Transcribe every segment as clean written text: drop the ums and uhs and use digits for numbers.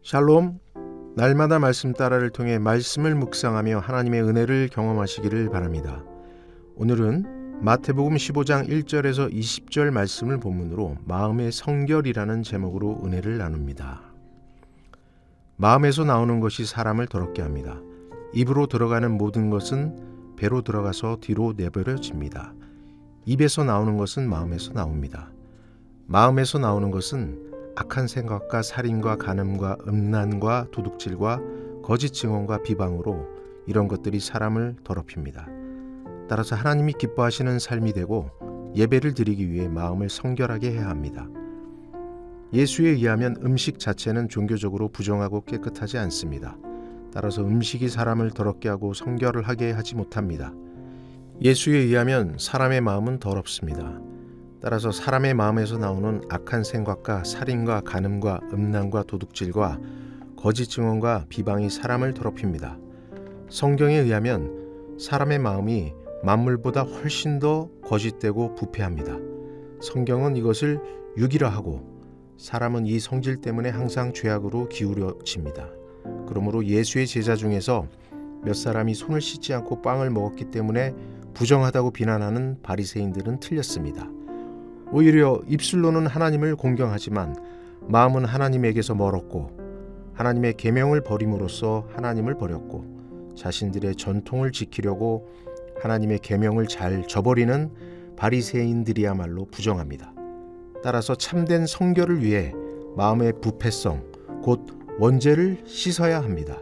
샬롬, 날마다 말씀 따라를 통해 말씀을 묵상하며 하나님의 은혜를 경험하시기를 바랍니다. 오늘은 마태복음 15장 1절에서 20절 말씀을 본문으로 마음의 성결이라는 제목으로 은혜를 나눕니다. 마음에서 나오는 것이 사람을 더럽게 합니다. 입으로 들어가는 모든 것은 배로 들어가서 뒤로 내버려집니다. 입에서 나오는 것은 마음에서 나옵니다. 마음에서 나오는 것은 악한 생각과 살인과 간음과 음란과 도둑질과 거짓 증언과 비방으로 이런 것들이 사람을 더럽힙니다. 따라서 하나님이 기뻐하시는 삶이 되고 예배를 드리기 위해 마음을 성결하게 해야 합니다. 예수에 의하면 음식 자체는 종교적으로 부정하고 깨끗하지 않습니다. 따라서 음식이 사람을 더럽게 하고 성결을 하게 하지 못합니다. 예수에 의하면 사람의 마음은 더럽습니다. 따라서 사람의 마음에서 나오는 악한 생각과 살인과 간음과 음란과 도둑질과 거짓 증언과 비방이 사람을 더럽힙니다. 성경에 의하면 사람의 마음이 만물보다 훨씬 더 거짓되고 부패합니다. 성경은 이것을 육이라 하고 사람은 이 성질 때문에 항상 죄악으로 기울어집니다. 그러므로 예수의 제자 중에서 몇 사람이 손을 씻지 않고 빵을 먹었기 때문에 부정하다고 비난하는 바리새인들은 틀렸습니다. 오히려 입술로는 하나님을 공경하지만 마음은 하나님에게서 멀었고 하나님의 계명을 버림으로써 하나님을 버렸고 자신들의 전통을 지키려고 하나님의 계명을 잘 저버리는 바리새인들이야말로 부정합니다. 따라서 참된 성결을 위해 마음의 부패성, 곧 원죄를 씻어야 합니다.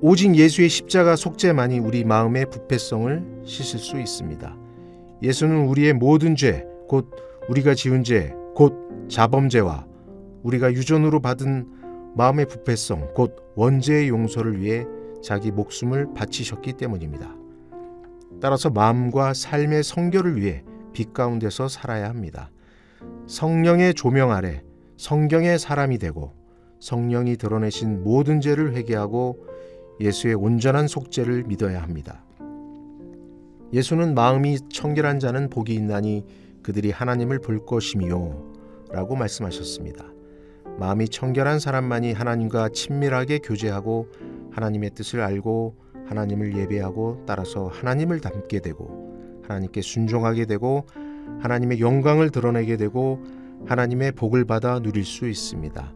오직 예수의 십자가 속죄만이 우리 마음의 부패성을 씻을 수 있습니다. 예수는 우리의 모든 죄, 곧 우리가 지은 죄, 곧 자범죄와 우리가 유전으로 받은 마음의 부패성, 곧 원죄의 용서를 위해 자기 목숨을 바치셨기 때문입니다. 따라서 마음과 삶의 성결을 위해 빛 가운데서 살아야 합니다. 성령의 조명 아래 성경의 사람이 되고 성령이 드러내신 모든 죄를 회개하고 예수의 온전한 속죄를 믿어야 합니다. 예수는 마음이 청결한 자는 복이 있나니 그들이 하나님을 볼 것이미요 라고 말씀하셨습니다. 마음이 청결한 사람만이 하나님과 친밀하게 교제하고 하나님의 뜻을 알고 하나님을 예배하고 따라서 하나님을 닮게 되고 하나님께 순종하게 되고 하나님의 영광을 드러내게 되고 하나님의 복을 받아 누릴 수 있습니다.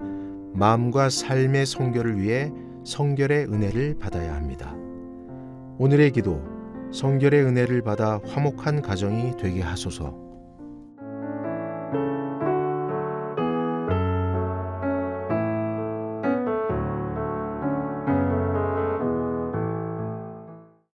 마음과 삶의 성결을 위해 성결의 은혜를 받아야 합니다. 오늘의 기도, 성결의 은혜를 받아 화목한 가정이 되게 하소서.